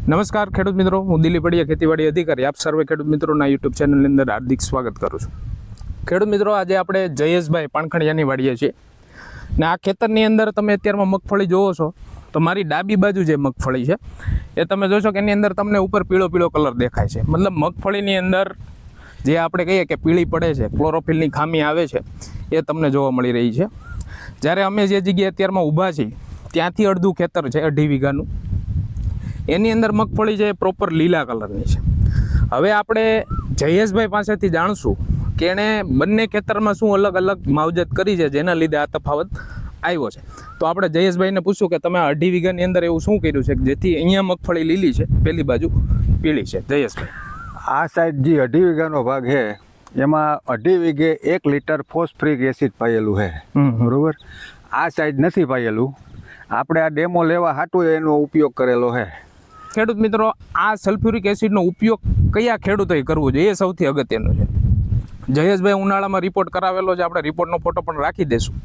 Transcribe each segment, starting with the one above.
નમસ્કાર ખેડૂત મિત્રો, હું દિલીપ પડિયા, ખેતીવાડી અધિકારી. આપ સર્વે ખેડૂત મિત્રોના યુટ્યુબ ચેનલની અંદર હાર્દિક સ્વાગત કરું છું. ખેડૂત મિત્રો, આજે આપણે જયેશભાઈ પાણખણિયાની વાડીએ છીએ ને આ ખેતરની અંદર તમે અત્યારમાં મગફળી જોવો છો તો મારી ડાબી બાજુ જે મગફળી છે એ તમે જોશો કે એની અંદર તમને ઉપર પીળો પીળો કલર દેખાય છે. મતલબ મગફળીની અંદર જે આપણે કહીએ કે પીળી પડે છે, ક્લોરોફિલની ખામી આવે છે, એ તમને જોવા મળી રહી છે. જ્યારે અમે જે જગ્યાએ અત્યારમાં ઊભા છીએ ત્યાંથી અડધું ખેતર છે 2.5 વીઘાનું, એની અંદર મગફળી છે પ્રોપર લીલા કલરની છે. હવે આપણે જયેશભાઈ પાસેથી જાણશું કે એણે બંને ખેતરમાં શું અલગ અલગ માવજત કરી છે જેના લીધે આ તફાવત આવ્યો છે. તો આપણે જયેશભાઈને પૂછ્યું કે તમે 2.5 વીઘાની અંદર એવું શું કર્યું છે કે જેથી અહીંયા મગફળી લીલી છે, પેલી બાજુ પીળી છે? જયેશભાઈ, આ સાઈડ જે 2.5 વીઘાનો ભાગ છે એમાં 2.5 વીઘે 1 લીટર ફોસ્ફરિક એસિડ પાયેલું છે, બરોબર. આ સાઈડ નથી પાયેલું. આપણે આ ડેમો લેવા હાટું એનો ઉપયોગ કરેલો છે. ખેડૂત મિત્રો, આ સલ્ફ્યુરિક એસિડનો ઉપયોગ કયા ખેડૂતોએ કરવો જોઈએ એ સૌથી અગત્યનું છે. જયેશભાઈ ઉનાળામાં રિપોર્ટ કરાવેલો છે, આપણે રિપોર્ટનો ફોટો પણ રાખી દઈશું.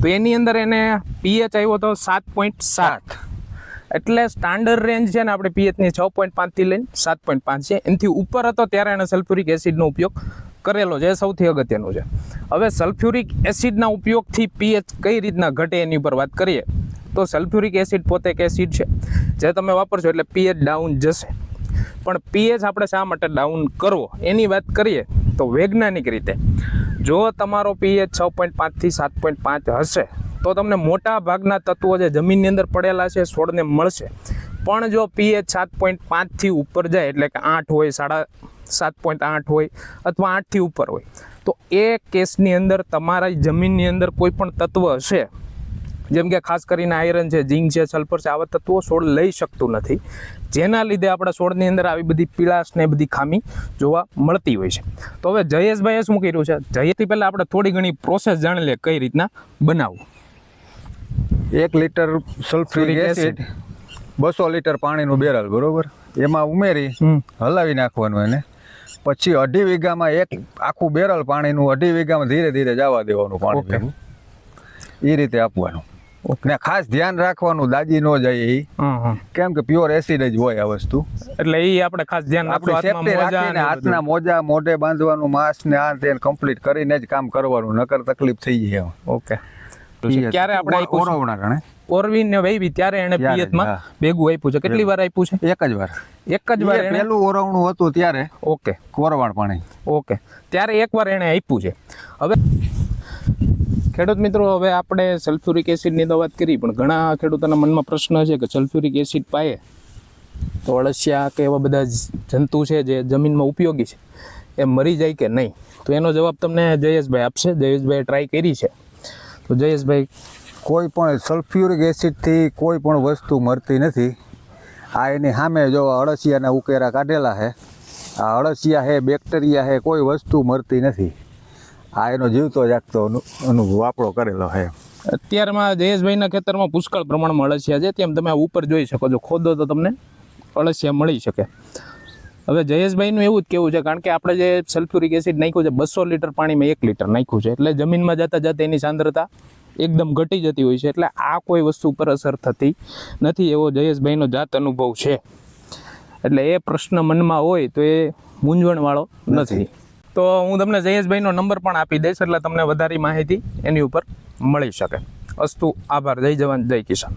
તો એની અંદર એને પીએચ આવ્યો હતો 7.7, એટલે સ્ટાન્ડર્ડ રેન્જ છે ને આપણે પીએચની 6.5થી લઈને 7.5 છે. એનાથી ઉપર હતો ત્યારે એણે સલ્ફ્યુરિક એસિડનો ઉપયોગ કરેલો છે, એ સૌથી અગત્યનું છે. હવે સલ્ફ્યુરિક એસિડના ઉપયોગથી પીએચ કઈ રીતના ઘટે એની ઉપર વાત કરીએ તો સલ્ફ્યુરિક એસિડ પોતે એક એસિડ છે જે તમે વાપરશો એટલે પીએચ ડાઉન જશે. પણ પીએચ આપણે શા માટે ડાઉન કરવો એની વાત કરીએ તો વૈજ્ઞાનિક રીતે જો તમારો પીએચ 6.5થી 7.5 હશે તો તમને મોટા ભાગના તત્વો જે જમીનની અંદર પડેલા છે છોડને મળશે. પણ જો પીએચ 7.5થી ઉપર જાય એટલે કે 8 હોય, 7.8 હોય અથવા 8થી ઉપર હોય તો એ કેસની અંદર તમારા જમીનની અંદર કોઈ પણ તત્વ હશે, જેમ કે ખાસ કરીને આયરન છે, ઝીંક છે, સલ્ફર છે, આવા તત્વો છોડ લઈ શકતું નથી, જેના લીધે આપણા છોડની અંદર આવી બધી પીળાશ ને બધી ખામી જોવા મળતી હોય છે. તો હવે જયેશભાઈએ શું કર્યું છે, જયેશથી પહેલાં આપણે થોડી ઘણી પ્રોસેસ જાણી લઈએ કઈ રીતના બનાવવું. 1 લીટર સલ્ફ્યુરિક એસિડ 200 લીટર પાણીનું બેરલ, બરોબર, એમાં ઉમેરી હલાવી નાખવાનું એને. પછી 2.5 વીઘામાં એક આખું બેરલ પાણીનું 2.5 વીઘામાં ધીરે ધીરે જવા દેવાનું પાણી, એ રીતે આપવાનું. ને ખાસ ધ્યાન રાખવાનું દાજી ન જાય એ, કેમ કે પ્યોર એસિડ જ હોય આ વસ્તુ, એટલે એ આપણે ખાસ ધ્યાન રાખવાનું. હાથના મોજા મોઢે બાંધવાનું, માસ્ક ને આ તે કમ્પ્લીટ કરીને જ કામ કરવાનું, નકર તકલીફ થઈ જાય. ઓકે. ક્યારે આપણે ઓરવણા ગણે ઓરવીન ને વૈવી ત્યારે એને પિયત માં ભેગું આપ્યું છે? કેટલી વાર આપ્યું છે? એક જ વાર. પહેલું ઓરવણું હતું ત્યારે. ઓકે. કોરવાણ પાણી. ઓકે, ત્યારે એકવાર એને આપ્યું છે. હવે ખેડૂત મિત્રો, હવે આપણે સલ્ફ્યુરિક એસિડની તો વાત કરી, પણ ઘણા ખેડૂતોના મનમાં પ્રશ્ન છે કે સલ્ફ્યુરિક એસિડ પાયે તો અળસિયા કે એવા બધા જંતુ છે જે જમીનમાં ઉપયોગી છે એ મરી જાય કે નહીં? તો એનો જવાબ તમને જયેશભાઈ આપશે. જયેશભાઈએ ટ્રાય કરી છે. તો જયેશભાઈ, કોઈ પણ સલ્ફ્યુરિક એસિડથી કોઈ પણ વસ્તુ મરતી નથી. આ એની સામે જો અળસિયાના ઉકેરા કાઢેલા છે, આ અળસિયા છે, બેક્ટેરિયા છે, કોઈ વસ્તુ મરતી નથી. આ એનો જીવતો જાગતો અનુભવ આપણો કરેલો છે. અત્યારમાં જયેશભાઈના ખેતરમાં પુષ્કળ પ્રમાણમાં અળસિયા છે, તેમ તમે ઉપર જોઈ શકો છો, ખોદો તો તમને અળસિયા મળી શકે. હવે જયેશભાઈનું એવું જ કેવું છે, કારણ કે આપણે જે સલ્ફ્યુરિક એસિડ નાખ્યું છે 200 લીટર પાણીમાં 1 લીટર નાખ્યું છે, એટલે જમીનમાં જતા જતા એની સાંદ્રતા એકદમ ઘટી જતી હોય છે, એટલે આ કોઈ વસ્તુ ઉપર અસર થતી નથી એવો જયેશભાઈનો જાત અનુભવ છે. એટલે એ પ્રશ્ન મનમાં હોય તો એ મૂંઝવણવાળો નથી. તો હું તમને જયેશભાઈનો નંબર પણ આપી દઈશ એટલે તમને વધારે માહિતી એની ઉપર મળી શકે. અસ્તુ, આભાર. જય જવાન, જય કિસાન.